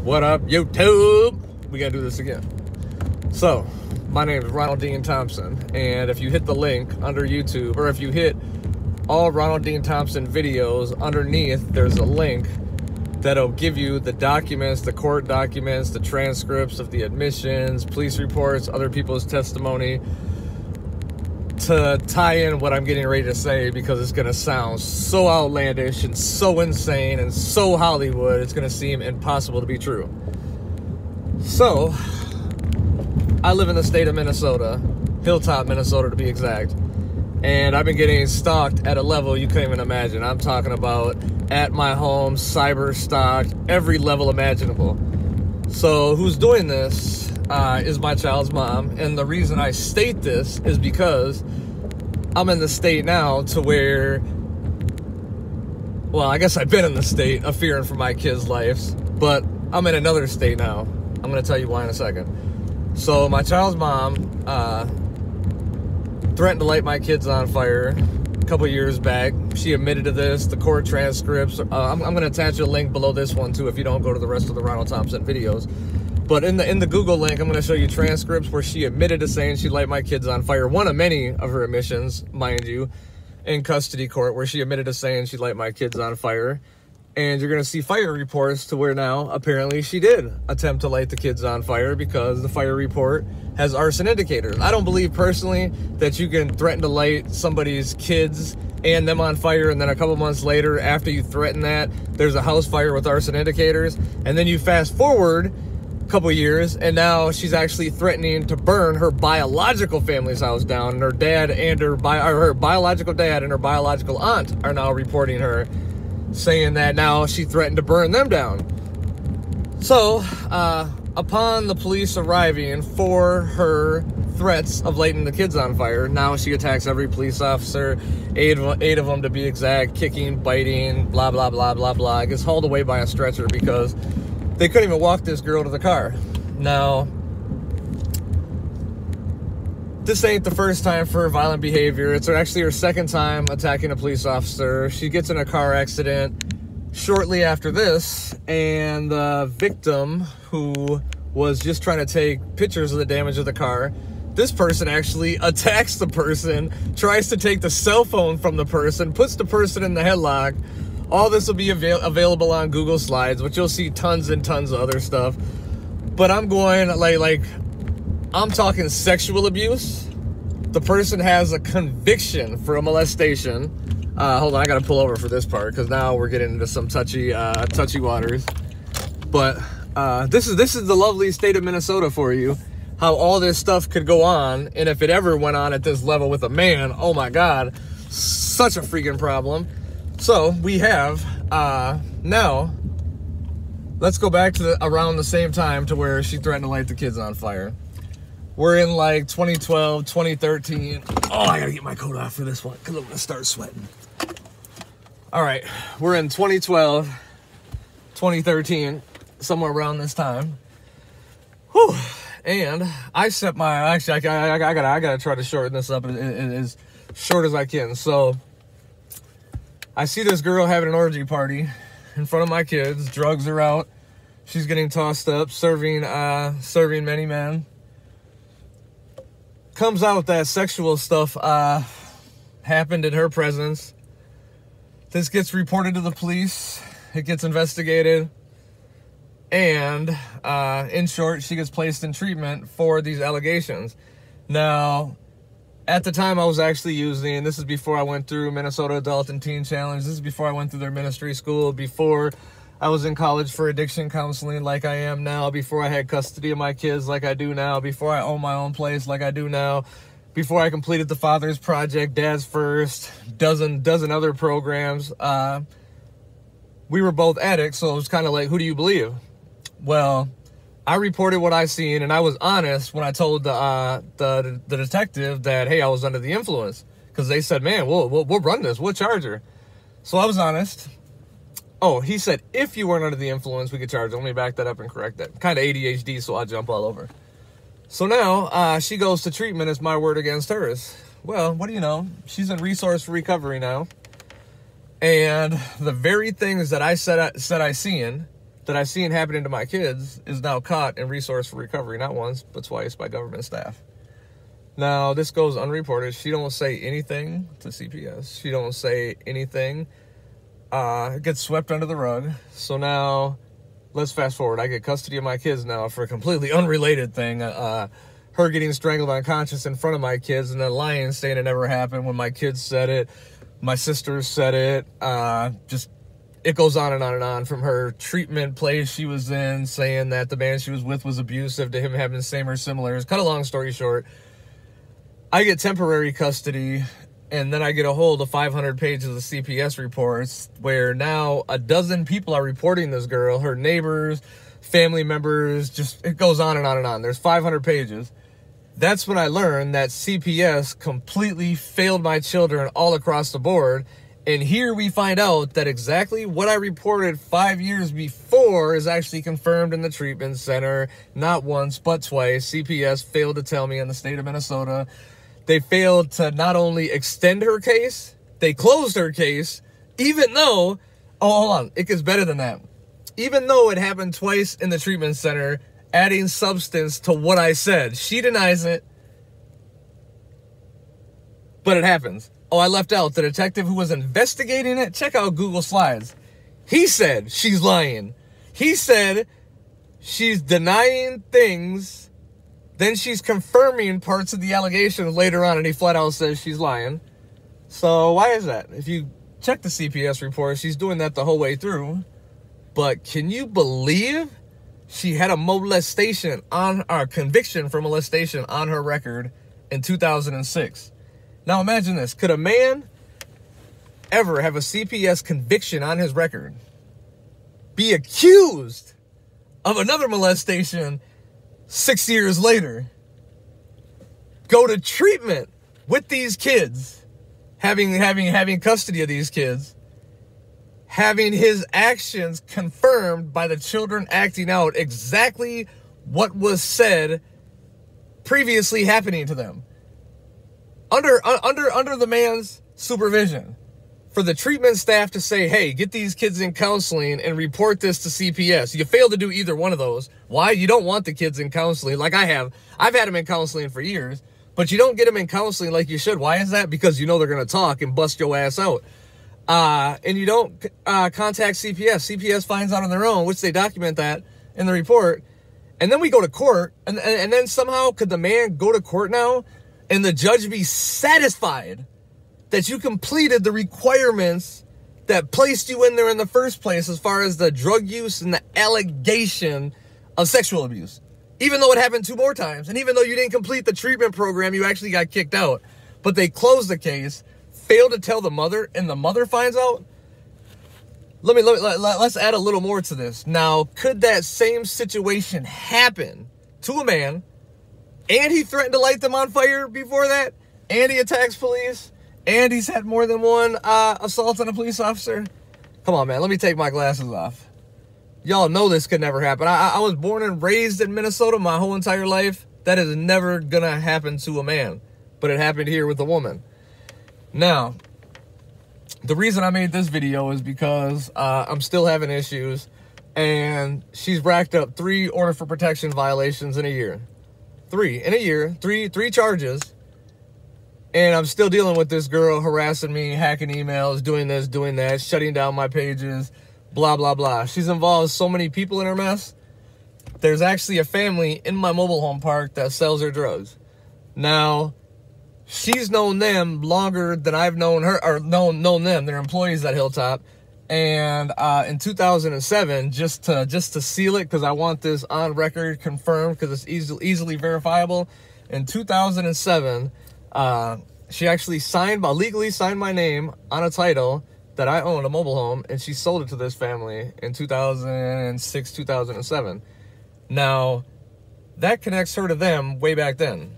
What up, YouTube? We gotta do this again. So, my name is Ronald Dean Thompson, and if you hit the link under YouTube, or if you hit all Ronald Dean Thompson videos, underneath there's a link that'll give you the documents, the court documents, the transcripts of the admissions, police reports, other people's testimony, to tie in what I'm getting ready to say, because it's gonna sound so outlandish and so insane and so Hollywood, it's gonna seem impossible to be true. So, I live in the state of Minnesota, Hilltop, Minnesota to be exact, and I've been getting stalked at a level you couldn't even imagine. I'm talking about at my home, cyber stalked, every level imaginable. So who's doing this is my child's mom, and the reason I state this is because I'm in the state now to where, well, I guess I've been in the state of fearing for my kids' lives, but I'm in another state now. I'm going to tell you why in a second. So my child's mom threatened to light my kids on fire a couple years back. She admitted to this, the court transcripts. I'm going to attach a link below this one too if you don't go to the rest of the Ronald Thompson videos. But in the Google link, I'm going to show you transcripts where she admitted to saying she light my kids on fire. One of many of her admissions, mind you, in custody court, where she admitted to saying she light my kids on fire. And you're going to see fire reports to where now apparently she did attempt to light the kids on fire, because the fire report has arson indicators. I don't believe personally that you can threaten to light somebody's kids and them on fire, and then a couple months later, after you threaten that, there's a house fire with arson indicators, and then you fast forward couple years, and now she's actually threatening to burn her biological family's house down, and her dad and her biological dad and her biological aunt are now reporting her, saying that now she threatened to burn them down. So, upon the police arriving for her threats of lighting the kids on fire, now she attacks every police officer, eight of them to be exact, kicking, biting, blah, blah, blah, blah, blah. Gets hauled away by a stretcher because they couldn't even walk this girl to the car. Now, this ain't the first time for her violent behavior. It's actually her second time attacking a police officer. She gets in a car accident shortly after this, and the victim, who was just trying to take pictures of the damage of the car, this person actually attacks the person, tries to take the cell phone from the person, puts the person in the headlock. All this will be available on Google Slides, which you'll see tons and tons of other stuff. But I'm going, like, I'm talking sexual abuse. The person has a conviction for a molestation. Hold on, I gotta pull over for this part, because now we're getting into some touchy waters. But this is the lovely state of Minnesota for you. How all this stuff could go on, and if it ever went on at this level with a man, oh my God, such a freaking problem. So we have, now, let's go back to around the same time to where she threatened to light the kids on fire. We're in like 2012, 2013. Oh, I gotta get my coat off for this one, because I'm gonna start sweating. All right, we're in 2012, 2013, somewhere around this time. Whew. And I set my, actually, I gotta try to shorten this up as short as I can. So, I see this girl having an orgy party in front of my kids. Drugs are out. She's getting tossed up, serving many men. Comes out that sexual stuff happened in her presence. This gets reported to the police. It gets investigated. And in short, she gets placed in treatment for these allegations. Now, at the time I was actually using, this is before I went through Minnesota Adult and Teen Challenge. This is before I went through their ministry school, before I was in college for addiction counseling like I am now, before I had custody of my kids like I do now, before I own my own place like I do now, before I completed the Father's Project, Dad's First, dozen other programs. We were both addicts, so it was kind of like, who do you believe? Well, I reported what I seen, and I was honest when I told the detective that, hey, I was under the influence, because they said, man, we'll run this, we'll charge her. So I was honest. Oh, he said, if you weren't under the influence, we could charge her. Let me back that up and correct that. Kind of ADHD, so I'll jump all over. So now she goes to treatment. It's my word against hers. Well, what do you know? She's in resource recovery now. And the very things that I said I seen, that I seen happening to my kids is now caught and resourced for recovery, not once, but twice by government staff. Now, this goes unreported. She don't say anything to CPS. She don't say anything. It gets swept under the rug. So now, let's fast forward. I get custody of my kids now for a completely unrelated thing. Her getting strangled unconscious in front of my kids and then lying, saying it never happened when my kids said it. My sisters said it. It goes on and on and on, from her treatment place she was in, saying that the man she was with was abusive, to him having the same or similar. Cut a long story short, I get temporary custody, and then I get a hold of 500 pages of CPS reports where now a dozen people are reporting this girl, her neighbors, family members, just it goes on and on and on. There's 500 pages. That's when I learned that CPS completely failed my children all across the board. And here we find out that exactly what I reported 5 years before is actually confirmed in the treatment center. Not once, but twice. CPS failed to tell me in the state of Minnesota. They failed to not only extend her case, they closed her case, even though, oh, hold on, it gets better than that. Even though it happened twice in the treatment center, adding substance to what I said. She denies it, but it happens. Oh, I left out the detective who was investigating it. Check out Google Slides. He said she's lying. He said she's denying things, then she's confirming parts of the allegations later on, and he flat out says she's lying. So why is that? If you check the CPS report, she's doing that the whole way through. But can you believe she had a molestation on our conviction for molestation on her record in 2006? Now imagine this. Could a man ever have a CPS conviction on his record, be accused of another molestation 6 years later, go to treatment with these kids, having custody of these kids, having his actions confirmed by the children acting out exactly what was said previously happening to them? Under the man's supervision, for the treatment staff to say, hey, get these kids in counseling and report this to CPS. You fail to do either one of those. Why? You don't want the kids in counseling like I have. I've had them in counseling for years, but you don't get them in counseling like you should. Why is that? Because you know they're going to talk and bust your ass out. And you don't contact CPS. CPS finds out on their own, which they document that in the report. And then we go to court, and then somehow could the man go to court now and the judge be satisfied that you completed the requirements that placed you in there in the first place as far as the drug use and the allegation of sexual abuse? Even though it happened 2 more times, and even though you didn't complete the treatment program, you actually got kicked out. But they closed the case, failed to tell the mother, and the mother finds out? Let's add a little more to this. Now, could that same situation happen to a man, and he threatened to light them on fire before that, and he attacks police, and he's had more than one assault on a police officer? Come on, man. Let me take my glasses off. Y'all know this could never happen. I was born and raised in Minnesota my whole entire life. That is never going to happen to a man. But it happened here with a woman. Now, the reason I made this video is because I'm still having issues. And she's racked up 3 order for protection violations in a year. 3 in a year. 3 charges. And I'm still dealing with this girl harassing me, hacking emails, doing this, doing that, shutting down my pages, blah, blah, blah. She's involved so many people in her mess. There's actually a family in my mobile home park that sells her drugs. Now, she's known them longer than I've known her, or known them. They're employees at Hilltop. And in 2007, just to seal it, because I want this on record confirmed, because it's easily verifiable. In 2007, she actually legally signed my name on a title that I owned, a mobile home, and she sold it to this family in 2006, 2007. Now, that connects her to them way back then.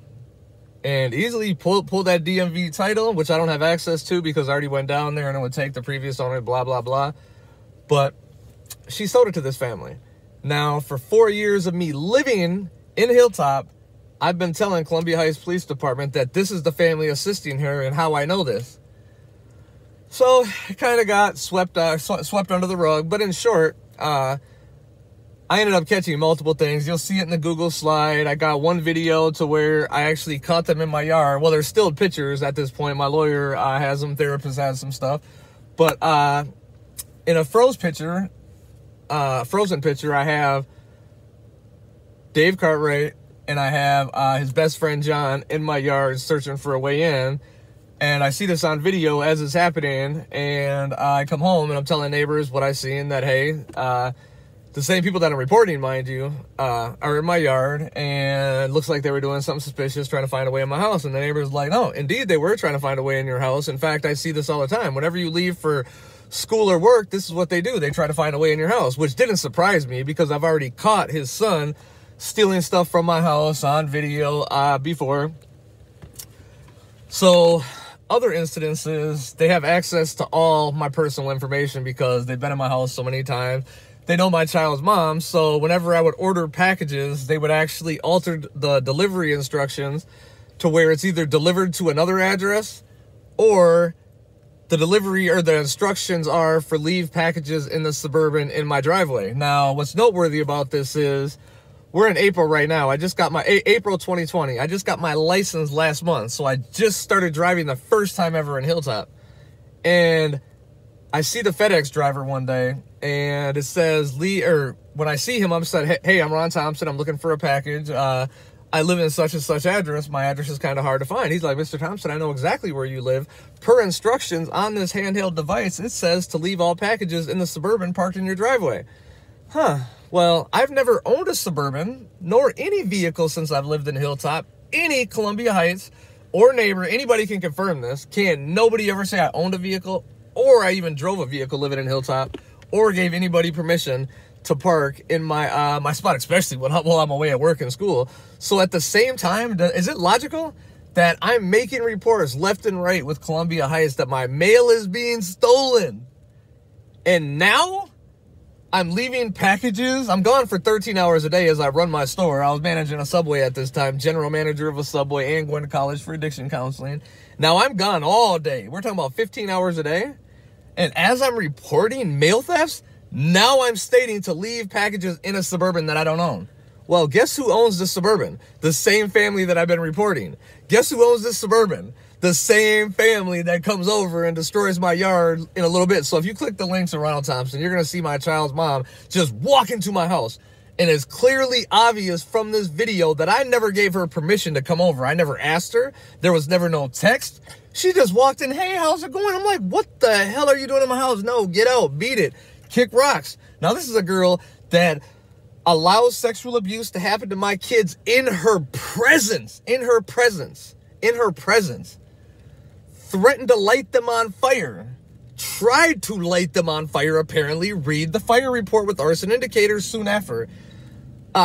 And easily pull that DMV title, which I don't have access to because I already went down there and it would take the previous owner, blah, blah, blah. But she sold it to this family. Now, for 4 years of me living in Hilltop, I've been telling Columbia Heights Police Department that this is the family assisting her and how I know this. So it kind of got swept under the rug. But in short, I ended up catching multiple things. You'll see it in the Google slide. I got one video to where I actually caught them in my yard. Well, there's still pictures at this point. My lawyer has them. Therapist has some stuff. But in a frozen picture, I have Dave Cartwright and I have his best friend John in my yard searching for a way in. And I see this on video as it's happening. And I come home and I'm telling neighbors what I see, and that, hey, the same people that I'm reporting, mind you, are in my yard, and it looks like they were doing something suspicious, trying to find a way in my house. And the neighbor's like, no, indeed, they were trying to find a way in your house. In fact, I see this all the time. Whenever you leave for school or work, this is what they do. They try to find a way in your house, which didn't surprise me because I've already caught his son stealing stuff from my house on video before. So other incidences, they have access to all my personal information because they've been in my house so many times. They know my child's mom, so whenever I would order packages, they would actually alter the delivery instructions to where it's either delivered to another address or the delivery or the instructions are for leave packages in the Suburban in my driveway. Now, what's noteworthy about this is we're in April right now. I just got my April 2020. I just got my license last month, so I just started driving the first time ever in Hilltop. And I see the FedEx driver one day, and it says Lee, or when I see him, I'm said, hey, I'm Ron Thompson. I'm looking for a package. I live in such and such address. My address is kind of hard to find. He's like, Mr. Thompson, I know exactly where you live. Per instructions on this handheld device, it says to leave all packages in the Suburban parked in your driveway. Huh. Well, I've never owned a Suburban, nor any vehicle since I've lived in Hilltop, any Columbia Heights, or neighbor. Anybody can confirm this. Can nobody ever say I owned a vehicle, or I even drove a vehicle living in Hilltop, or gave anybody permission to park in my my spot, especially while I'm away at work and school. So at the same time, is it logical that I'm making reports left and right with Columbia Heights that my mail is being stolen? And now I'm leaving packages. I'm gone for 13 hours a day as I run my store. I was managing a Subway at this time, general manager of a Subway, and going to college for addiction counseling. Now I'm gone all day. We're talking about 15 hours a day. And as I'm reporting mail thefts, now I'm stating to leave packages in a Suburban that I don't own. Well, guess who owns the Suburban? The same family that I've been reporting. Guess who owns this Suburban? The same family that comes over and destroys my yard in a little bit. So if you click the links to Ronald Thompson, you're going to see my child's mom just walk into my house. And it's clearly obvious from this video that I never gave her permission to come over. I never asked her. There was never no text. She just walked in, hey, how's it going? I'm like, what the hell are you doing in my house? No, get out, beat it, kick rocks. Now, this is a girl that allows sexual abuse to happen to my kids in her presence, threatened to light them on fire, tried to light them on fire, apparently. Read the fire report with arson indicators soon after.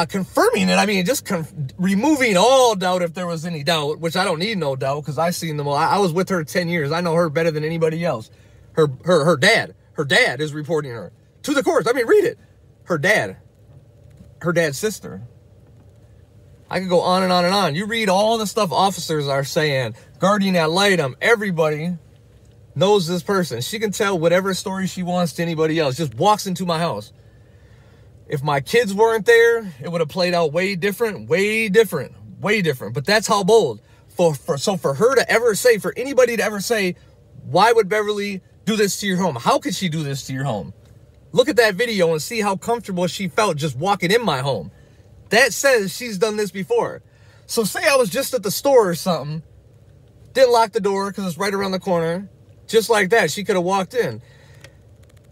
Confirming it, I mean, just removing all doubt if there was any doubt, which I don't need no doubt because I've seen them all. I was with her 10 years. I know her better than anybody else. Her dad is reporting her to the courts. I mean, read it. Her dad's sister. I could go on and on and on. You read all the stuff officers are saying, guardian ad litem, everybody knows this person. She can tell whatever story she wants to anybody else. Just walks into my house. If my kids weren't there, it would have played out way different. But that's how bold. So for her to ever say, for anybody to ever say, why would Beverly do this to your home? How could she do this to your home? Look at that video and see how comfortable she felt just walking in my home. That says she's done this before. So say I was just at the store or something, didn't lock the door because it's right around the corner. Just like that, she could have walked in.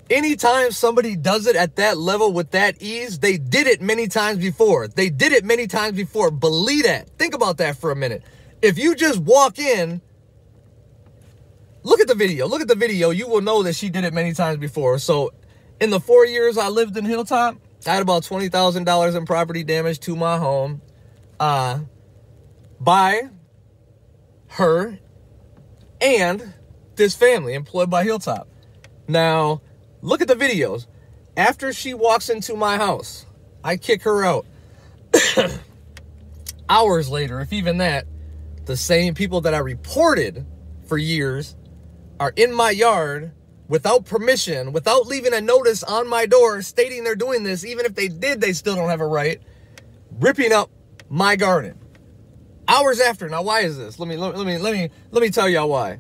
Anytime somebody does it at that level with that ease, they did it many times before. Believe that. Think about that for a minute. If you just walk in, look at the video. You will know that she did it many times before. So in the 4 years I lived in Hilltop, I had about $20,000 in property damage to my home by her and this family employed by Hilltop. Now, look at the videos. After she walks into my house, I kick her out. Hours later, if even that, the same people that I reported for years are in my yard without permission, without leaving a notice on my door stating they're doing this. Even if they did, they still don't have a right, ripping up my garden. Hours after. Now, why is this? Let me tell y'all why.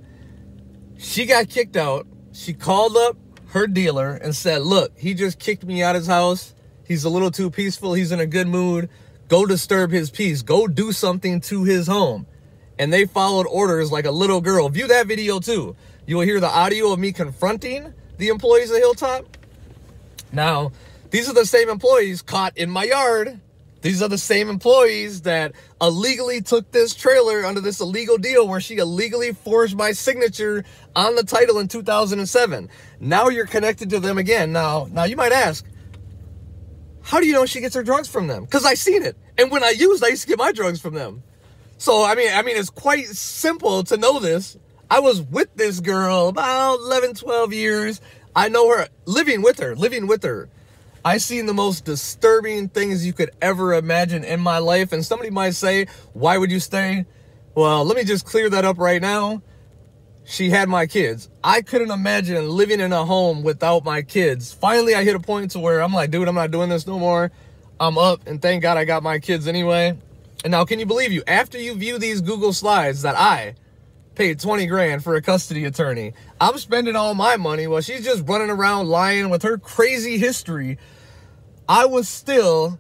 She got kicked out. She called up her dealer and said, look, he just kicked me out of his house. He's a little too peaceful. He's in a good mood. Go disturb his peace. Go do something to his home. And they followed orders like a little girl. View that video too. You will hear the audio of me confronting the employees of Hilltop. Now, these are the same employees caught in my yard. These are the same employees that illegally took this trailer under this illegal deal where she illegally forged my signature on the title in 2007. Now you're connected to them again. Now you might ask, how do you know she gets her drugs from them? Because I seen it. And when I used to get my drugs from them. So, I mean, it's quite simple to know this. I was with this girl about 11, 12 years. I know her, living with her. I seen the most disturbing things you could ever imagine in my life. And somebody might say, why would you stay? Well, let me just clear that up right now. She had my kids. I couldn't imagine living in a home without my kids. Finally, I hit a point to where I'm like, dude, I'm not doing this no more. I'm up, and thank God I got my kids anyway. And now, can you believe you? After you view these Google slides that I paid 20 grand for a custody attorney, I'm spending all my money while she's just running around lying with her crazy history. I was still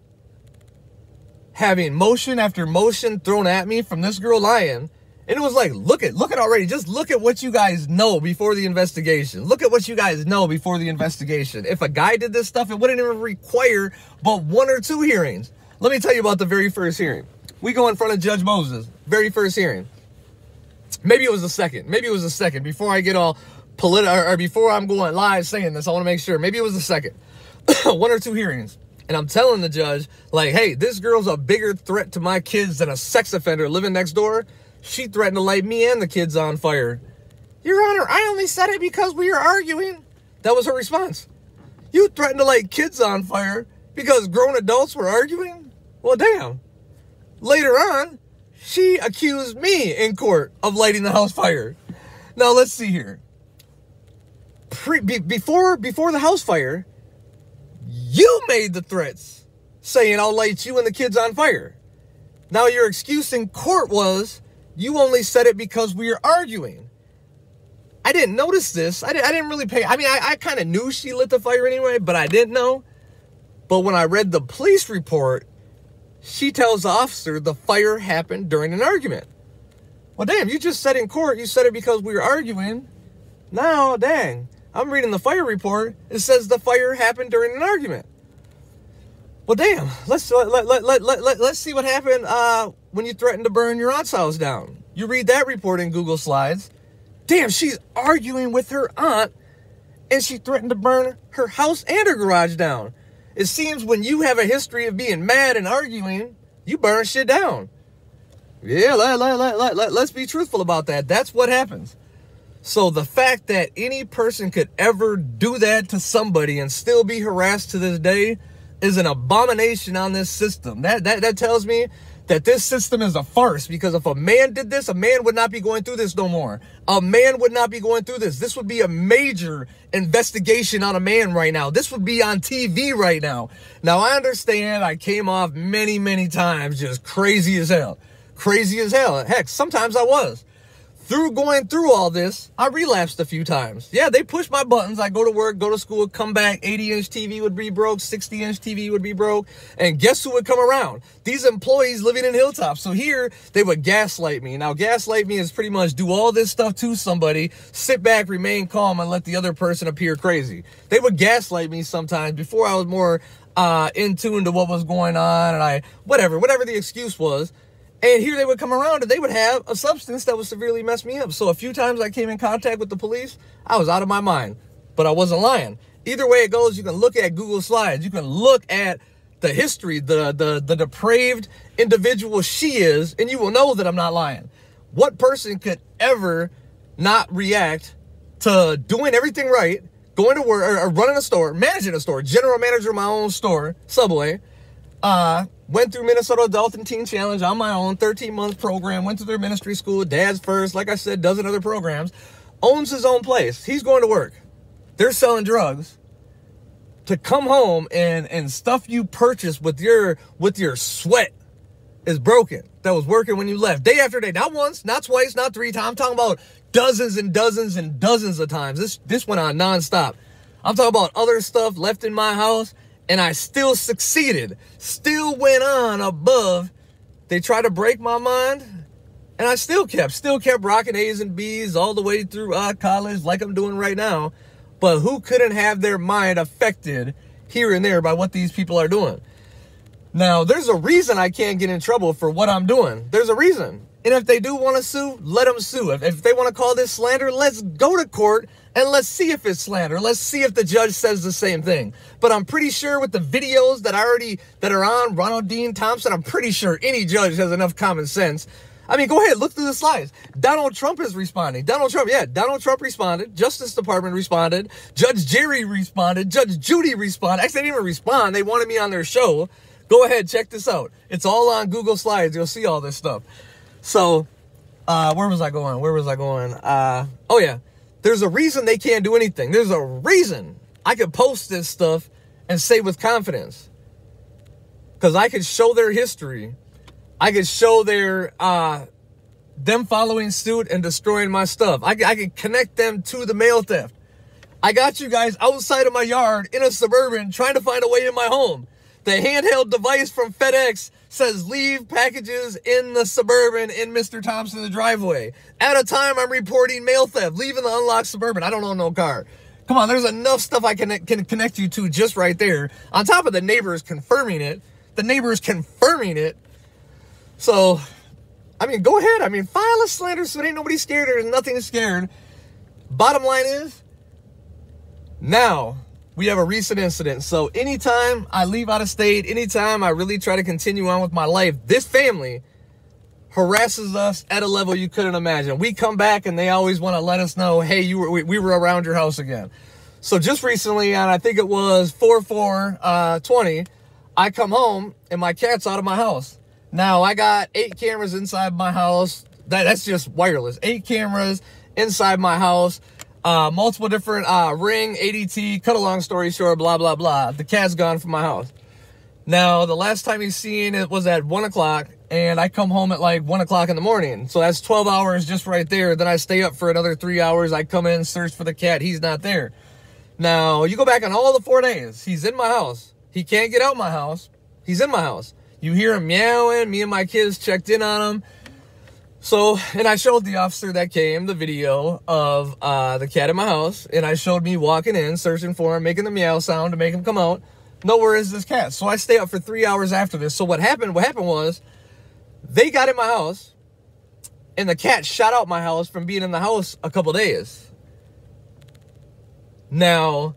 having motion after motion thrown at me from this girl lying. And it was like, look at already. Just look at what you guys know before the investigation. Look at what you guys know before the investigation. If a guy did this stuff, it wouldn't even require but 1 or 2 hearings. Let me tell you about the very first hearing. We go in front of Judge Moses. Very first hearing. Maybe it was the second. Before I get all political, or before I'm going live saying this, I want to make sure. Maybe it was the second. 1 or 2 hearings. And I'm telling the judge, like, hey, this girl's a bigger threat to my kids than a sex offender living next door. She threatened to light me and the kids on fire. Your Honor, I only said it because we were arguing. That was her response. You threatened to light kids on fire because grown adults were arguing? Well, damn. Later on, she accused me in court of lighting the house fire. Now, let's see here. Before the house fire, you made the threats saying I'll light you and the kids on fire. Now, your excuse in court was you only said it because we were arguing. I didn't notice this. I didn't really pay. I mean, I kind of knew she lit the fire anyway, but I didn't know. But when I read the police report, she tells the officer the fire happened during an argument. Well, damn, you just said in court you said it because we were arguing. Now, dang, I'm reading the fire report. It says the fire happened during an argument. Well, damn, let's see what happened when you threatened to burn your aunt's house down. You read that report in Google Slides. Damn, she's arguing with her aunt, and she threatened to burn her house and her garage down. It seems when you have a history of being mad and arguing, you burn shit down. Yeah, let's be truthful about that. That's what happens. So the fact that any person could ever do that to somebody and still be harassed to this day is an abomination on this system. That tells me that this system is a farce, because if a man did this, a man would not be going through this no more. A man would not be going through this. This would be a major investigation on a man right now. This would be on TV right now. Now, I understand I came off many, many times just crazy as hell. Crazy as hell. Heck, sometimes I was. Going through all this, I relapsed a few times. Yeah, they pushed my buttons. I go to work, go to school, come back, 80-inch TV would be broke, 60-inch TV would be broke. And guess who would come around? These employees living in Hilltop. So here, they would gaslight me. Now, gaslight me is pretty much do all this stuff to somebody, sit back, remain calm, and let the other person appear crazy. They would gaslight me sometimes before I was more in tune to what was going on, and whatever the excuse was. And here they would come around and they would have a substance that would severely mess me up. So a few times I came in contact with the police, I was out of my mind, but I wasn't lying. Either way it goes, you can look at Google Slides. You can look at the history, the depraved individual she is, and you will know that I'm not lying. What person could ever not react to doing everything right, going to work, or running a store, managing a store, general manager of my own store, Subway, went through Minnesota Adult and Teen Challenge on my own, 13-month program, went to their ministry school, Dad's First, like I said, dozen other programs, owns his own place. He's going to work. they're selling drugs, to come home and stuff you purchased with your sweat is broken, that was working when you left, day after day, not once, not twice, not 3 times. I'm talking about dozens and dozens and dozens of times. This went on nonstop. I'm talking about other stuff left in my house, and I still succeeded, still went on above. They tried to break my mind, and I still kept rocking A's and B's all the way through college, like I'm doing right now. But who couldn't have their mind affected here and there by what these people are doing? Now, there's a reason I can't get in trouble for what I'm doing. There's a reason. And if they do want to sue, let them sue. If they want to call this slander, let's go to court and let's see if it's slander. Let's see if the judge says the same thing. But I'm pretty sure with the videos that are on Ronald Dean Thompson, I'm pretty sure any judge has enough common sense. I mean, go ahead, look through the slides. Donald Trump is responding. Donald Trump responded. Justice Department responded. Judge Jerry responded. Judge Judy responded. Actually, they didn't even respond. They wanted me on their show. Go ahead, check this out. It's all on Google Slides. You'll see all this stuff. So, where was I going? Oh, yeah. There's a reason they can't do anything. There's a reason I could post this stuff and say with confidence. Because I could show their history. I could show their, them following suit and destroying my stuff. I could connect them to the mail theft. I got you guys outside of my yard in a Suburban trying to find a way in my home. The handheld device from FedEx says leave packages in the Suburban in Mr. Thompson's driveway. At a time, I'm reporting mail theft, leaving the unlocked Suburban. I don't own no car. Come on, there's enough stuff I can connect you to just right there. On top of the neighbors confirming it. So, I mean, go ahead. I mean, file a slander suit. Ain't nobody scared. There's nothing scared. Bottom line is, now we have a recent incident. So anytime I leave out of state, anytime I really try to continue on with my life, this family harasses us at a level you couldn't imagine. We come back and they always want to let us know, hey, we were around your house again. So just recently, and I think it was 4/4/20, I come home and my cat's out of my house. Now, I got 8 cameras inside my house. That's just wireless. 8 cameras inside my house. Multiple different Ring, ADT, cut a long story short, blah, blah, blah. The cat's gone from my house. Now, the last time he's seen it was at 1 o'clock, and I come home at like 1 o'clock in the morning. So that's 12 hours just right there. Then I stay up for another 3 hours. I come in, search for the cat. He's not there. Now, you go back on all the 4 days. He's in my house. He can't get out my house. He's in my house. You hear him meowing. Me and my kids checked in on him. So, and I showed the officer that came the video of the cat in my house. And I showed me walking in, searching for him, making the meow sound to make him come out. Nowhere is this cat. So I stay up for 3 hours after this. So what happened was they got in my house and the cat shot out my house from being in the house a couple days. Now,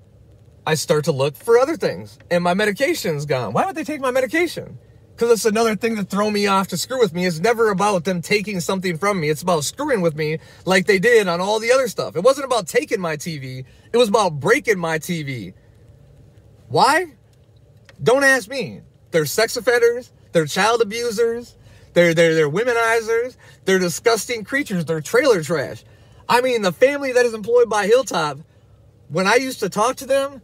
I start to look for other things and my medication's gone. Why would they take my medication? Because it's another thing to throw me off, to screw with me. It's never about them taking something from me. It's about screwing with me like they did on all the other stuff. It wasn't about taking my TV. It was about breaking my TV. Why? Don't ask me. They're sex offenders. They're child abusers. They're womenizers. They're disgusting creatures. They're trailer trash. I mean, the family that is employed by Hilltop, when I used to talk to them,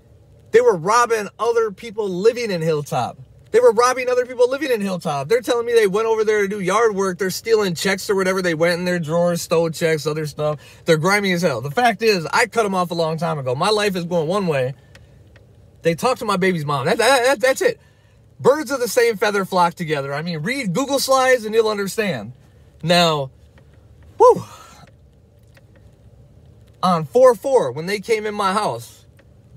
they were robbing other people living in Hilltop. They were robbing other people living in Hilltop. They're telling me they went over there to do yard work. They're stealing checks or whatever. They went in their drawers, stole checks, other stuff. They're grimy as hell. The fact is, I cut them off a long time ago. My life is going one way. They talk to my baby's mom. That's it. Birds of the same feather flock together. I mean, read Google Slides and you'll understand. Now, whew. On 4/4, when they came in my house,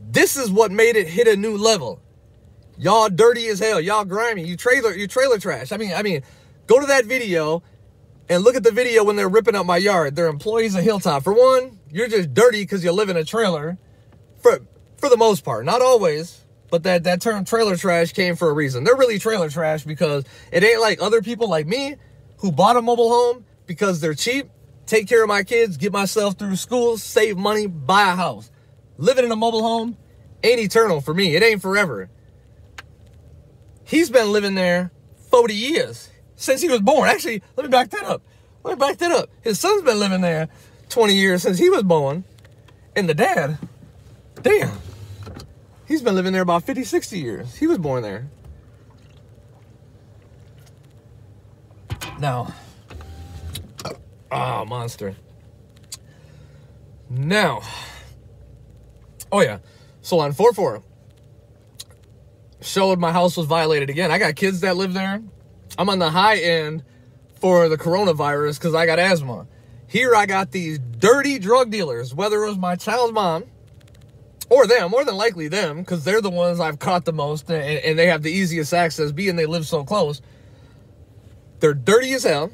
this is what made it hit a new level. Y'all dirty as hell. Y'all grimy. You trailer trash. I mean, go to that video and look at the video when they're ripping up my yard. They're employees of Hilltop. For one, you're just dirty because you live in a trailer. For the most part. Not always. But that term trailer trash came for a reason. They're really trailer trash because it ain't like other people like me who bought a mobile home because they're cheap, take care of my kids, get myself through school, save money, buy a house. Living in a mobile home ain't eternal for me. It ain't forever. He's been living there 40 years since he was born. Actually, let me back that up. His son's been living there 20 years since he was born. And the dad damn. He's been living there about 50, 60 years. He was born there. Now, monster. Now, oh yeah, so on 4/4, showed my house was violated again. I got kids that live there. I'm on the high end for the coronavirus because I got asthma. Here I got these dirty drug dealers, whether it was my child's mom or them, more than likely them, because they're the ones I've caught the most and they have the easiest access, being they live so close. They're dirty as hell.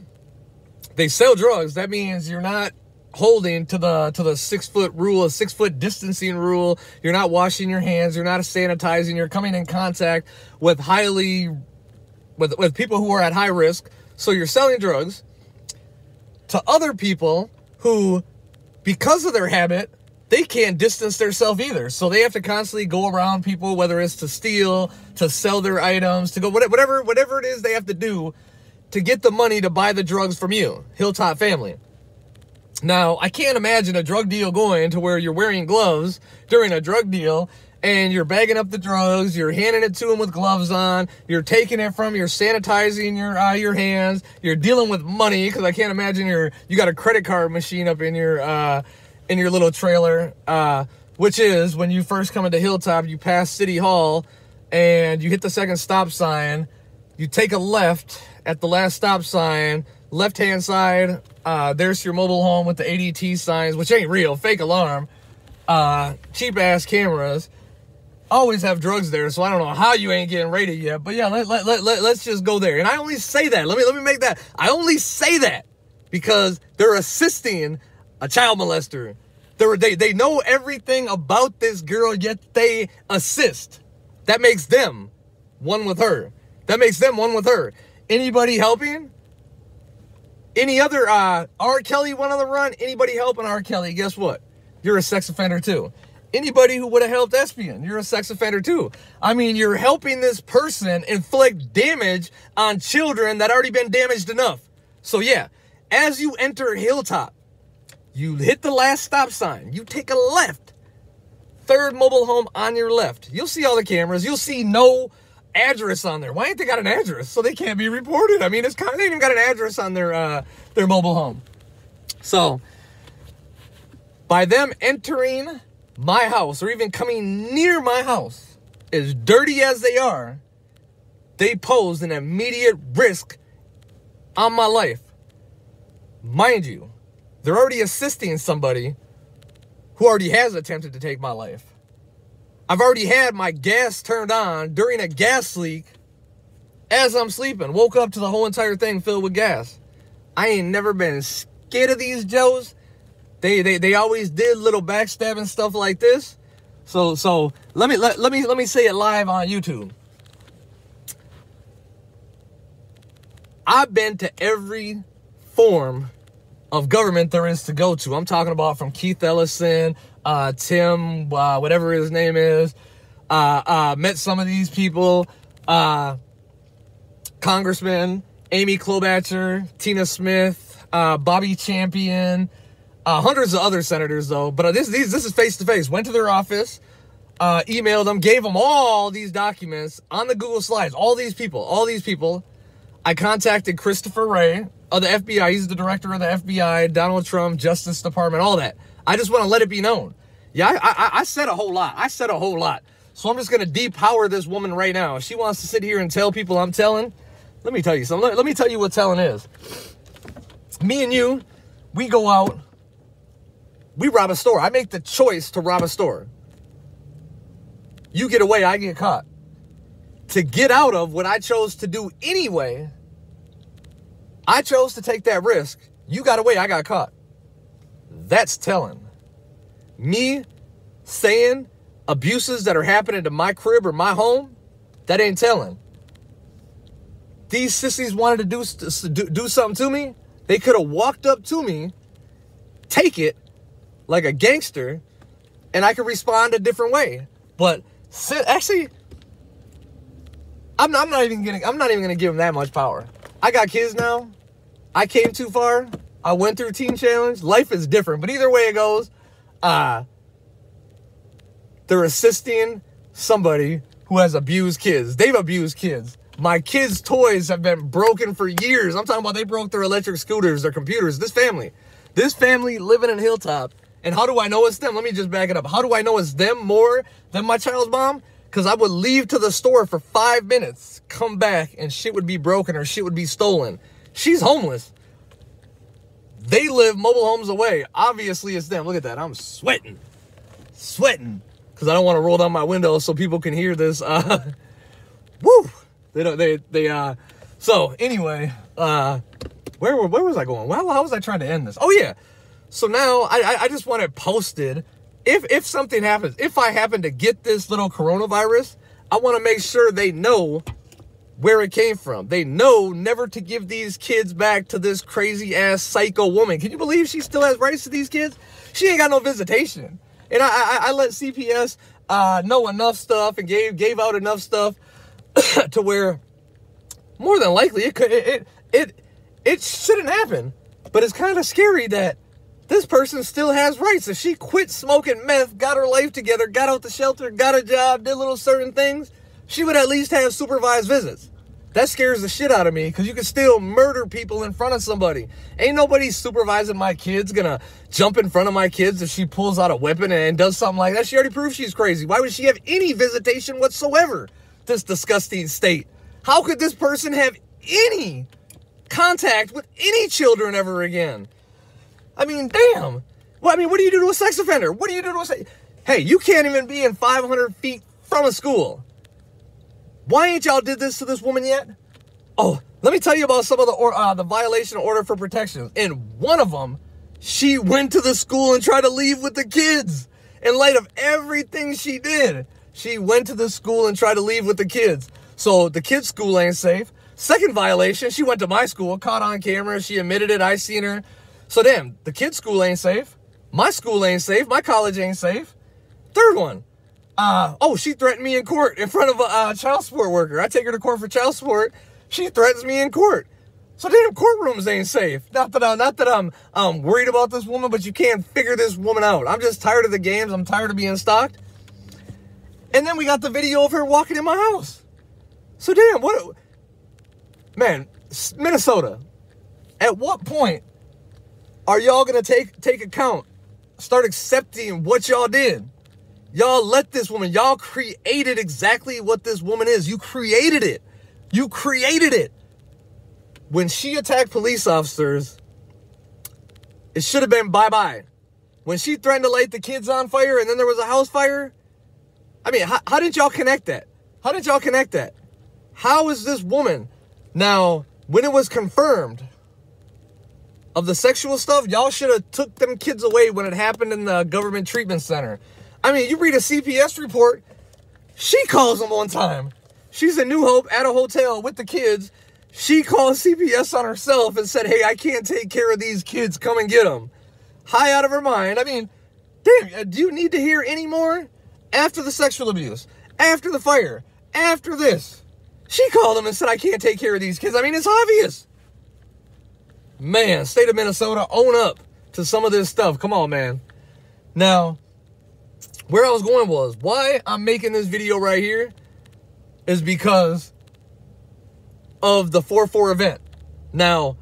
They sell drugs. That means you're not holding to the 6 foot rule, a 6 foot distancing rule. You're not washing your hands. You're not sanitizing. You're coming in contact with with people who are at high risk. So you're selling drugs to other people who, because of their habit, they can't distance themselves either. So they have to constantly go around people, whether it's to steal, to sell their items, to go whatever it is they have to do to get the money to buy the drugs from you, Hilltop family. Now, I can't imagine a drug deal going to where you're wearing gloves during a drug deal and you're bagging up the drugs, you're handing it to them with gloves on, you're taking it from, you're sanitizing your hands, you're dealing with money, because I can't imagine you got a credit card machine up in your little trailer, which is when you first come into Hilltop, you pass City Hall and you hit the second stop sign, you take a left at the last stop sign, left-hand side, there's your mobile home with the ADT signs, which ain't real, fake alarm, cheap-ass cameras, always have drugs there, so I don't know how you ain't getting raided yet, but yeah, let's just go there. And I only say that, let me make that, I only say that because they're assisting a child molester. They know everything about this girl, yet they assist. That makes them one with her. That makes them one with her. Anybody helping? Any other R. Kelly went on the run? Anybody helping R. Kelly, guess what? You're a sex offender too. Anybody who would have helped Espion, you're a sex offender too. I mean, you're helping this person inflict damage on children that already been damaged enough. So yeah, as you enter Hilltop, you hit the last stop sign, you take a left, third mobile home on your left. You'll see all the cameras. You'll see no address on there. Why ain't they got an address? So they can't be reported. I mean, they ain't even got an address on their mobile home. So by them entering my house or even coming near my house, as dirty as they are, they pose an immediate risk on my life. Mind you, they're already assisting somebody who already has attempted to take my life. I've already had my gas turned on during a gas leak as I'm sleeping. Woke up to the whole entire thing filled with gas. I ain't never been scared of these Joes. They always did little backstabbing stuff like this. So let me say it live on YouTube. I've been to every form of government there is to go to. I'm talking about from Keith Ellison, Tim, whatever his name is, met some of these people, Congressman Amy Klobuchar, Tina Smith, Bobby Champion, hundreds of other senators though. But this is face to face. Went to their office, emailed them, gave them all these documents on the Google Slides. All these people. I contacted Christopher Wray of the FBI. He's the director of the FBI, Donald Trump, Justice Department, all that. I just want to let it be known. Yeah, I said a whole lot. So I'm just going to depower this woman right now. If she wants to sit here and tell people I'm telling, let me tell you something. Let me tell you what telling is. Me and you, we go out, we rob a store. I make the choice to rob a store. You get away, I get caught. To get out of what I chose to do anyway, I chose to take that risk. You got away, I got caught. That's telling. Me saying abuses that are happening to my crib or my home, that ain't telling. These sissies wanted to do something to me. They could have walked up to me, take it like a gangster, and I could respond a different way. But actually, I'm not even gonna give them that much power. I got kids now. I came too far. I went through Teen Challenge. Life is different, but either way it goes, they're They're assisting somebody who has abused kids. They've abused kids. My kids' toys have been broken for years. I'm talking about they broke their electric scooters, their computers. This family living in Hilltop. And how do I know it's them? Let me just back it up. How do I know it's them more than my child's mom? Because I would leave to the store for 5 minutes, come back, and shit would be broken or shit would be stolen. She's homeless. They live mobile homes away. Obviously, it's them. Look at that. I'm sweating. Because I don't want to roll down my window so people can hear this. Woo! So, anyway, where was I going? How was I trying to end this? Oh, yeah. So now I just want it posted. If something happens, if I happen to get this little coronavirus, I want to make sure they know where it came from. They know never to give these kids back to this crazy ass psycho woman. Can you believe she still has rights to these kids? She ain't got no visitation. And I let CPS know enough stuff and gave out enough stuff to where more than likely it shouldn't happen. But it's kind of scary that this person still has rights. If she quit smoking meth, got her life together, got out the shelter, got a job, did little certain things, she would at least have supervised visits. That scares the shit out of me because you can still murder people in front of somebody. Ain't nobody supervising my kids gonna jump in front of my kids if she pulls out a weapon and does something like that. She already proved she's crazy. Why would she have any visitation whatsoever? This disgusting state. How could this person have any contact with any children ever again? I mean, damn. Well, I mean, what do you do to a sex offender? What do you do to a sex... Hey, you can't even be in 500 feet from a school. Why ain't y'all did this to this woman yet? Oh, let me tell you about some of the violation of order for protection. In one of them, she went to the school and tried to leave with the kids. In light of everything she did, she went to the school and tried to leave with the kids. So the kids' school ain't safe. Second violation, she went to my school, caught on camera. She admitted it. I seen her. So damn, the kids' school ain't safe. My school ain't safe. My college ain't safe. Third one. She threatened me in court in front of a child support worker. I take her to court for child support. She threatens me in court. So damn, courtrooms ain't safe. Not that I'm worried about this woman, but you can't figure this woman out. I'm just tired of the games. I'm tired of being stalked. And then we got the video of her walking in my house. So damn, man, Minnesota, at what point are y'all gonna take account, start accepting what y'all did? Y'all let this woman, y'all created exactly what this woman is. You created it. You created it. When she attacked police officers, it should have been bye-bye. When she threatened to light the kids on fire and then there was a house fire, I mean, how did y'all connect that? How did y'all connect that? How is this woman? Now, when it was confirmed of the sexual stuff, y'all should have took them kids away when it happened in the government treatment center. I mean, you read a CPS report, she calls them one time. She's in New Hope at a hotel with the kids. She called CPS on herself and said, hey, I can't take care of these kids. Come and get them. High out of her mind. I mean, damn, do you need to hear any more? After the sexual abuse, after the fire, after this, she called them and said, I can't take care of these kids. I mean, it's obvious. Man, state of Minnesota, own up to some of this stuff. Come on, man. Now, where I was going was, why I'm making this video right here is because of the 4-4 event. Now,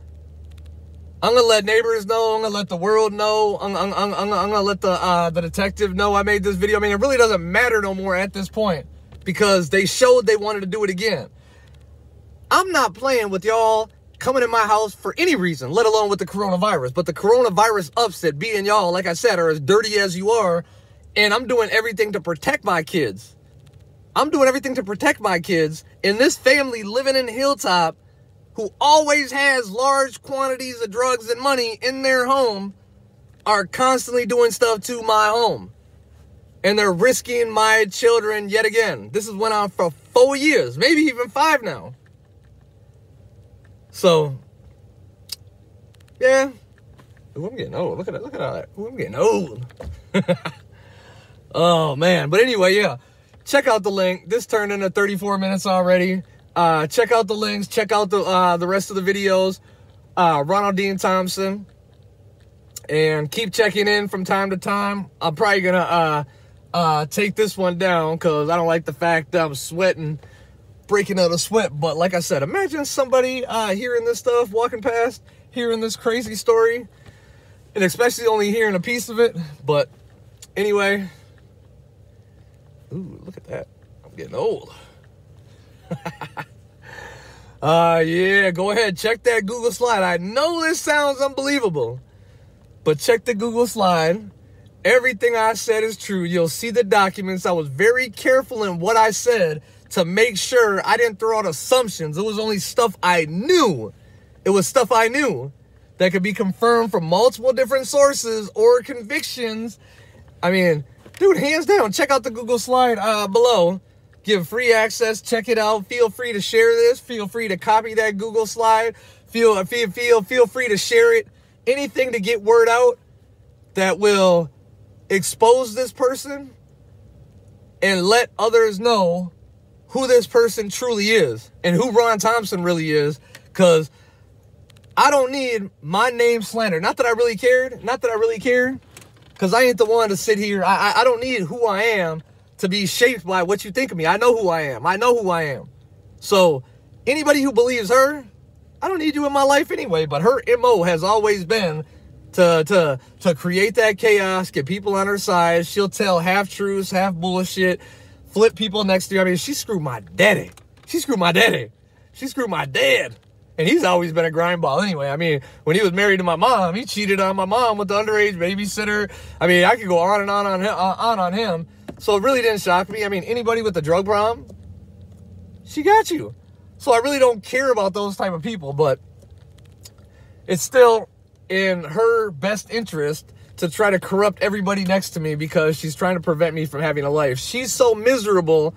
I'm going to let neighbors know. I'm going to let the world know. I'm going to let the detective know I made this video. I mean, it really doesn't matter no more at this point because they showed they wanted to do it again. I'm not playing with y'all coming in my house for any reason, let alone with the coronavirus. But the coronavirus upset being y'all, like I said, are as dirty as you are. And I'm doing everything to protect my kids. I'm doing everything to protect my kids. And this family living in Hilltop, who always has large quantities of drugs and money in their home, are constantly doing stuff to my home. And they're risking my children yet again. This has went on for 4 years, maybe even 5 now. So, yeah. Ooh, I'm getting old. Look at all that. Ooh, I'm getting old. Oh, man. But anyway, yeah. Check out the link. This turned into 34 minutes already. Check out the links. Check out the rest of the videos. Ronald Dean Thompson. And keep checking in from time to time. I'm probably going to take this one down because I don't like the fact that I'm sweating, breaking out a sweat. But like I said, imagine somebody hearing this stuff, walking past, hearing this crazy story, and especially only hearing a piece of it. But anyway, ooh, look at that. I'm getting old. Yeah, go ahead, check that Google slide. I know this sounds unbelievable, but check the Google slide. Everything I said is true. You'll see the documents. I was very careful in what I said to make sure I didn't throw out assumptions. It was only stuff I knew. It was stuff I knew that could be confirmed from multiple different sources or convictions. I mean, dude, hands down, check out the Google slide below. Give free access. Check it out. Feel free to share this. Feel free to copy that Google slide. Feel free to share it. Anything to get word out that will expose this person and let others know who this person truly is and who Ron Thompson really is, because I don't need my name slandered. Not that I really cared, because I ain't the one to sit here. I don't need who I am to be shaped by what you think of me. I know who I am. So anybody who believes her, I don't need you in my life anyway. But her MO has always been to create that chaos, get people on her side. She'll tell half-truths, half bullshit, flip people next to you. I mean, she screwed my daddy. She screwed my dad. And he's always been a grindball anyway. I mean, when he was married to my mom, he cheated on my mom with the underage babysitter. I mean, I could go on and on him. So it really didn't shock me. I mean, anybody with a drug problem, she got you. So I really don't care about those type of people, but it's still in her best interest to try to corrupt everybody next to me because she's trying to prevent me from having a life. She's so miserable,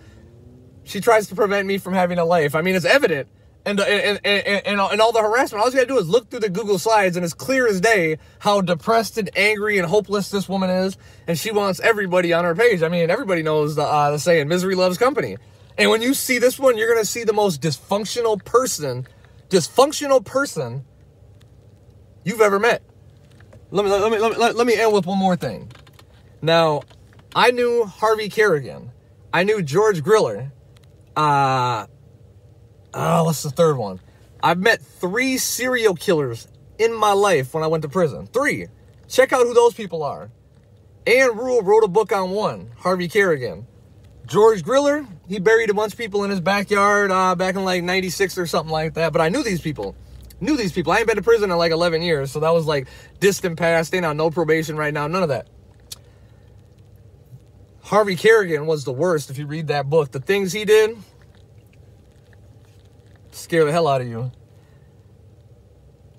she tries to prevent me from having a life. I mean, it's evident. And all the harassment, all you gotta do is look through the Google slides, and it's clear as day how depressed and angry and hopeless this woman is, and she wants everybody on her page. I mean, everybody knows the saying, misery loves company. And when you see this one, you're gonna see the most dysfunctional person you've ever met. Let me end with one more thing. Now, I knew Harvey Kerrigan. I knew George Griller. What's the third one? I've met 3 serial killers in my life when I went to prison. 3. Check out who those people are. Ann Rule wrote a book on one, Harvey Kerrigan. George Griller, he buried a bunch of people in his backyard back in like 96 or something like that. But I knew these people. I ain't been to prison in like 11 years. So that was like distant past. Ain't on no probation right now. None of that. Harvey Kerrigan was the worst if you read that book. The things he did scare the hell out of you.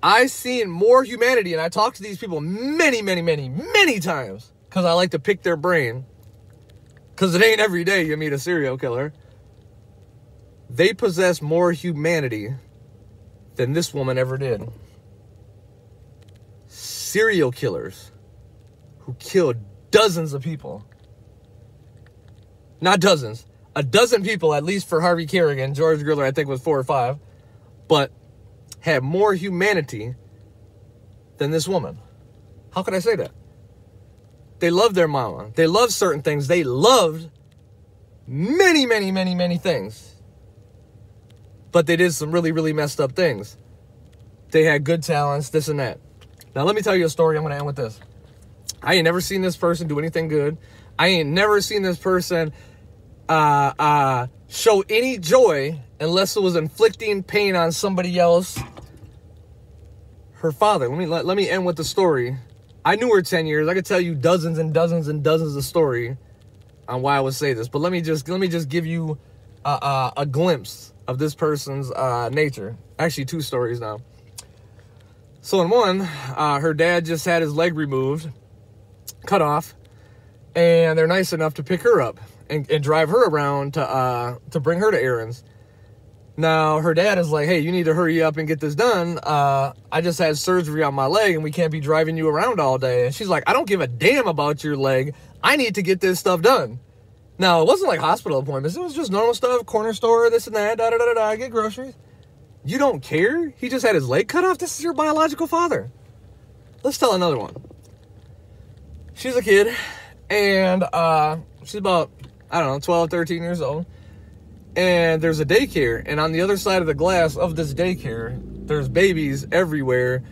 I've seen more humanity, and I talked to these people many times because I like to pick their brain, because it ain't every day you meet a serial killer. They possess more humanity than this woman ever did. Serial killers who killed dozens of people. Not dozens. A dozen people, at least for Harvey Kerrigan. George Griller, I think, was 4 or 5. But had more humanity than this woman. How could I say that? They loved their mama. They loved certain things. They loved many things. But they did some really messed up things. They had good talents, this and that. Now, let me tell you a story. I'm going to end with this. I ain't never seen this person do anything good. I ain't never seen this person show any joy unless it was inflicting pain on somebody else. Her father. Let me end with the story. I knew her 10 years. I could tell you dozens and dozens and dozens of story on why I would say this. But let me just give you a glimpse of this person's nature. Actually, 2 stories now. So in one, her dad just had his leg removed, cut off, and they're nice enough to pick her up and drive her around to bring her to errands. Now, her dad is like, hey, you need to hurry up and get this done. I just had surgery on my leg, and we can't be driving you around all day. And she's like, I don't give a damn about your leg. I need to get this stuff done. Now, it wasn't like hospital appointments. It was just normal stuff, corner store, this and that, get groceries. You don't care? He just had his leg cut off? This is your biological father. Let's tell another one. She's a kid, and She's about, I don't know, 12, 13 years old. And there's a daycare. And on the other side of the glass of this daycare, there's babies everywhere,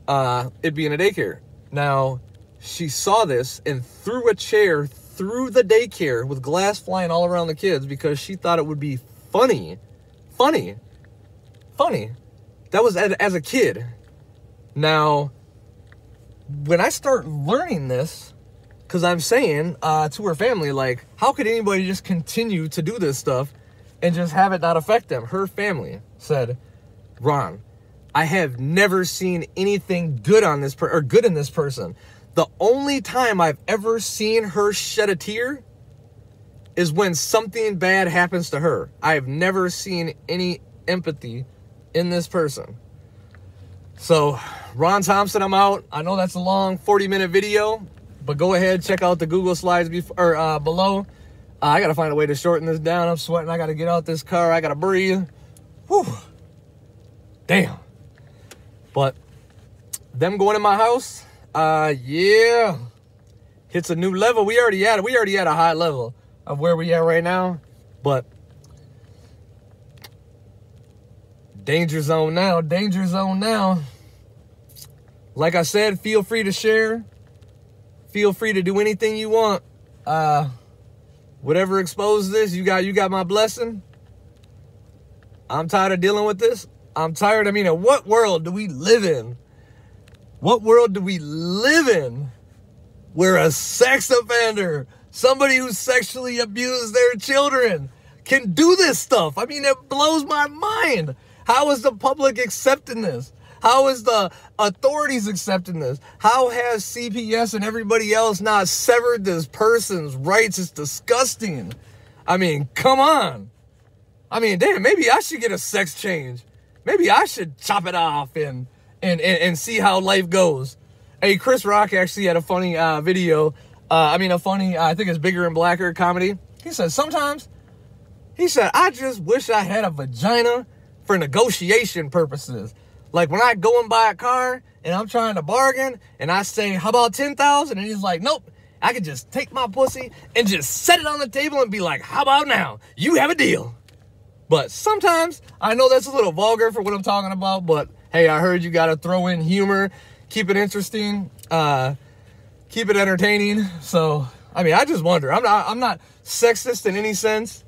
it being a daycare. Now, she saw this and threw a chair through the daycare with glass flying all around the kids because she thought it would be funny. Funny. That was as a kid. Now, when I start learning this, because I'm saying to her family, like, how could anybody just continue to do this stuff and just have it not affect them? Her family said, Ron, I have never seen anything good on this good in this person. The only time I've ever seen her shed a tear is when something bad happens to her. I've never seen any empathy in this person. So, Ron Thompson, I'm out. I know that's a long 40-minute video, but go ahead, check out the Google slides below. I got to find a way to shorten this down. I'm sweating. I got to get out this car. I got to breathe. Whew. Damn. But them going in my house, yeah, hits a new level. We already at a high level of where we at right now, but danger zone now. Like I said, feel free to share. Feel free to do anything you want. Whatever exposed this, you got my blessing. I'm tired of dealing with this. I'm tired. I mean, in what world do we live in? What world do we live in where a sex offender, somebody who sexually abused their children, can do this stuff? I mean, it blows my mind. How is the public accepting this? How is the authorities accepting this? How has CPS and everybody else not severed this person's rights? It's disgusting. I mean, come on. I mean, damn, maybe I should get a sex change. Maybe I should chop it off and see how life goes. Hey, Chris Rock actually had a funny video. I think it's Bigger and Blacker comedy. He said, I just wish I had a vagina for negotiation purposes. Like when I go and buy a car and I'm trying to bargain and I say, how about 10,000? And he's like, nope, I could just take my pussy and just set it on the table and be like, how about now? You have a deal. But sometimes I know that's a little vulgar for what I'm talking about, but hey, I heard you got to throw in humor, keep it interesting, keep it entertaining. So, I mean, I just wonder. I'm not sexist in any sense.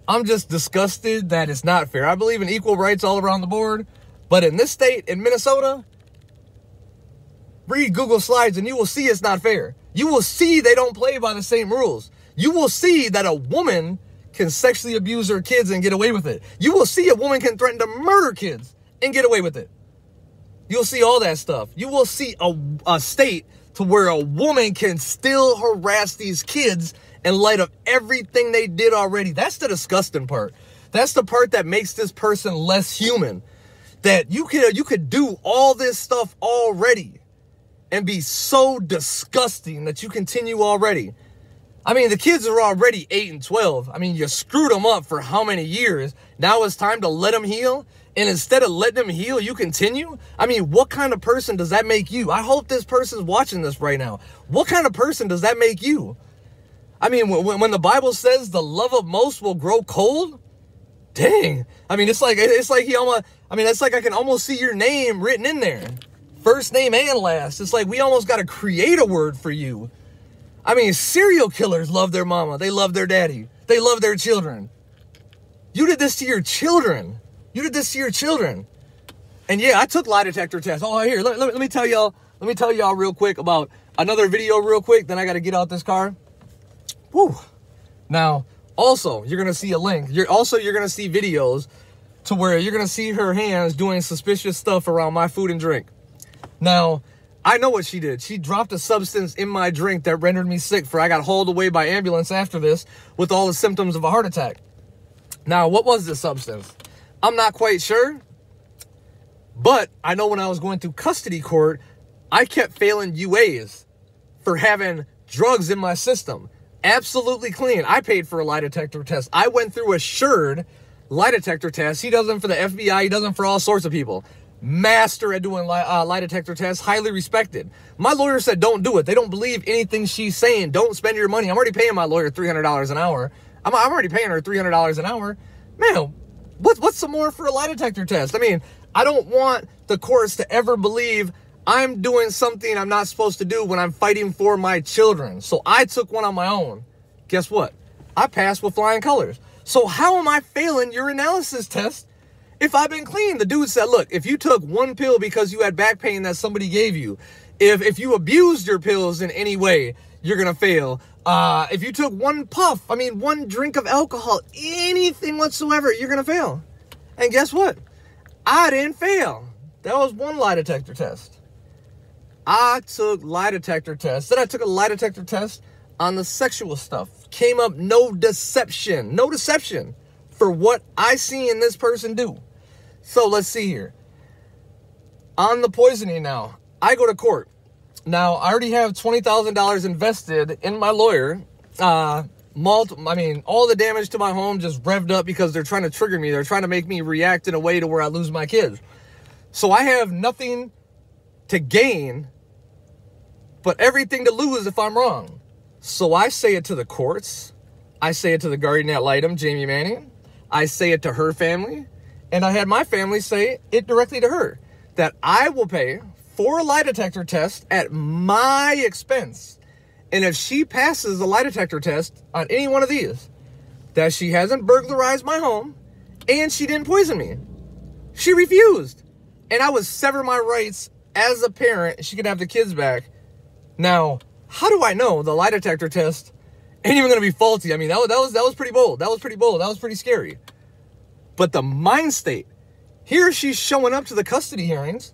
I'm just disgusted that it's not fair. I believe in equal rights all around the board. But in this state, in Minnesota, read Google Slides and you will see it's not fair. You will see they don't play by the same rules. You will see that a woman can sexually abuse her kids and get away with it. You will see a woman can threaten to murder kids and get away with it. You'll see all that stuff. You will see a state to where a woman can still harass these kids in light of everything they did already. That's the disgusting part. That's the part that makes this person less human. That you could do all this stuff already and be so disgusting that you continue already. I mean, the kids are already 8 and 12. I mean, you screwed them up for how many years? Now it's time to let them heal. And instead of letting them heal, you continue? I mean, what kind of person does that make you? I hope this person's watching this right now. What kind of person does that make you? I mean, when the Bible says the love of most will grow cold, dang. I mean, it's like he almost, I mean, it's like I can almost see your name written in there. First name and last. It's like we almost got to create a word for you. I mean, serial killers love their mama. They love their daddy. They love their children. You did this to your children. You did this to your children. And yeah, I took lie detector tests. Oh, here, let me tell y'all real quick about another video real quick. Then I got to get out this car. Woo. Now, also, you're going to see a link. You're going to see videos to where you're going to see her hands doing suspicious stuff around my food and drink. Now, I know what she did. She dropped a substance in my drink that rendered me sick I got hauled away by ambulance after this with all the symptoms of a heart attack. Now, what was this substance? I'm not quite sure. But I know when I was going through custody court, I kept failing UAs for having drugs in my system. Absolutely clean. I paid for a lie detector test. I went through a assured lie detector test. He does them for the FBI. He does them for all sorts of people. master at doing lie detector tests, highly respected. My lawyer said don't do it. They don't believe anything she's saying. Don't spend your money. I'm already paying my lawyer $300 an hour. I'm already paying her $300 an hour. Man, what's some more for a lie detector test? I mean, I don't want the courts to ever believe I'm doing something I'm not supposed to do when I'm fighting for my children. So I took one on my own. Guess what? I passed with flying colors. So how am I failing your analysis test if I've been clean? The dude said, look, if you took one pill because you had back pain that somebody gave you, if you abused your pills in any way, you're going to fail. If you took one puff, one drink of alcohol, anything whatsoever, you're going to fail. And guess what? I didn't fail. That was one lie detector test. I took lie detector tests. Then I took a lie detector test on the sexual stuff. Came up no deception. No deception for what I see in this person do. So let's see here. On the poisoning now, I go to court. Now, I already have $20,000 invested in my lawyer. All the damage to my home just revved up because they're trying to trigger me. They're trying to make me react in a way to where I lose my kids. So I have nothing to gain, but everything to lose if I'm wrong. So I say it to the courts. I say it to the guardian ad litem, Jamie Manning. I say it to her family. And I had my family say it directly to her, that I will pay for a lie detector test at my expense. And if she passes the lie detector test on any one of these, that she hasn't burglarized my home and she didn't poison me. She refused. And I would sever my rights as a parent. She could have the kids back. Now, how do I know the lie detector test ain't even going to be faulty? I mean, that was pretty bold. That was pretty bold. That was pretty scary. But the mind state, here she's showing up to the custody hearings.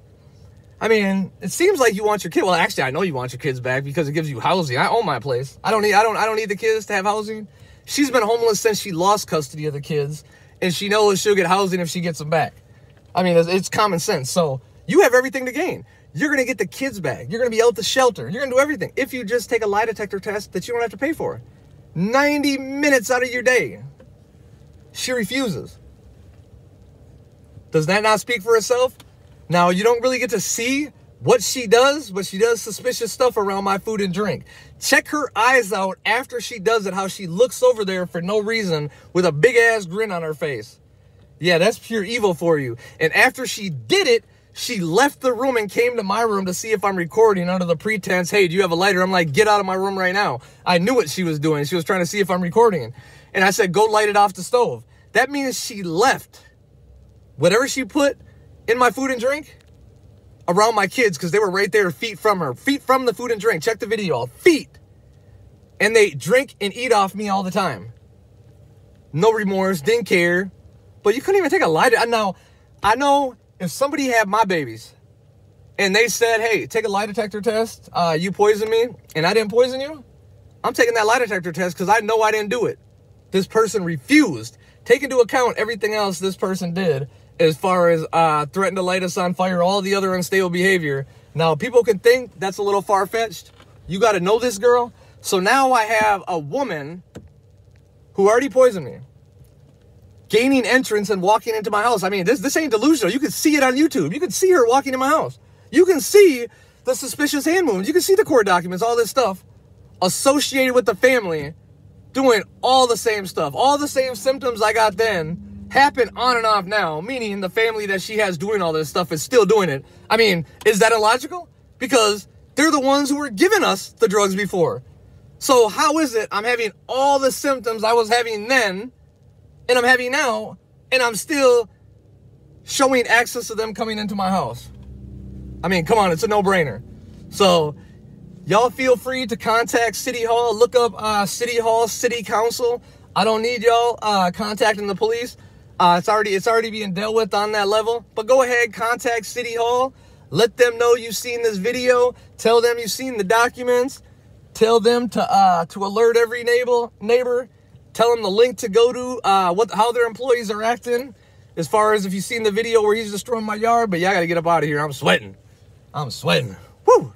I mean, it seems like you want your kid. Well, actually, I know you want your kids back because it gives you housing. I own my place. I don't need the kids to have housing. She's been homeless since she lost custody of the kids, and she knows she'll get housing if she gets them back. I mean, it's common sense. So you have everything to gain. You're going to get the kids back. You're going to be out the shelter. You're going to do everything if you just take a lie detector test that you don't have to pay for. 90 minutes out of your day. She refuses. Does that not speak for itself? Now, you don't really get to see what she does, but she does suspicious stuff around my food and drink. Check her eyes out after she does it, how she looks over there for no reason with a big-ass grin on her face. Yeah, that's pure evil for you. And after she did it, she left the room and came to my room to see if I'm recording under the pretense, hey, do you have a lighter? I'm like, get out of my room right now. I knew what she was doing. She was trying to see if I'm recording. And I said, go light it off the stove. That means she left whatever she put in my food and drink around my kids, because they were right there, feet from her, feet from the food and drink. Check the video, all feet. And they drink and eat off me all the time. No remorse, didn't care. But you couldn't even take a lie. Now, I know if somebody had my babies and they said, hey, take a lie detector test, you poisoned me and I didn't poison you, I'm taking that lie detector test because I know I didn't do it. This person refused. Take into account everything else this person did as far as threatened to light us on fire, all the other unstable behavior. Now, people can think that's a little far-fetched. You got to know this girl. So now I have a woman who already poisoned me, gaining entrance and walking into my house. I mean, this ain't delusional. You can see it on YouTube. You can see her walking in my house. You can see the suspicious hand movements. You can see the court documents, all this stuff associated with the family doing all the same stuff. All the same symptoms I got then happen on and off now, meaning the family that she has doing all this stuff is still doing it. I mean, is that illogical? Because they're the ones who were giving us the drugs before. So how is it I'm having all the symptoms I was having then and I'm having now, and I'm still showing access to them coming into my house? I mean, come on, it's a no-brainer. So y'all feel free to contact City Hall. Look up City Hall, City Council. I don't need y'all contacting the police. It's already being dealt with on that level. But go ahead, contact City Hall. Let them know you've seen this video. Tell them you've seen the documents. Tell them to alert every neighbor. Tell them the link to go to, how their employees are acting. As far as if you've seen the video where he's destroying my yard. But yeah, I got to get up out of here. I'm sweating. Woo!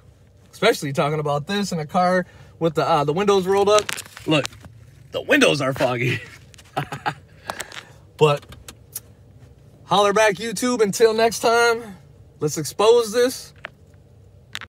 Especially talking about this in a car with the windows rolled up. Look, the windows are foggy. But holler back, YouTube. Until next time, Let's expose this.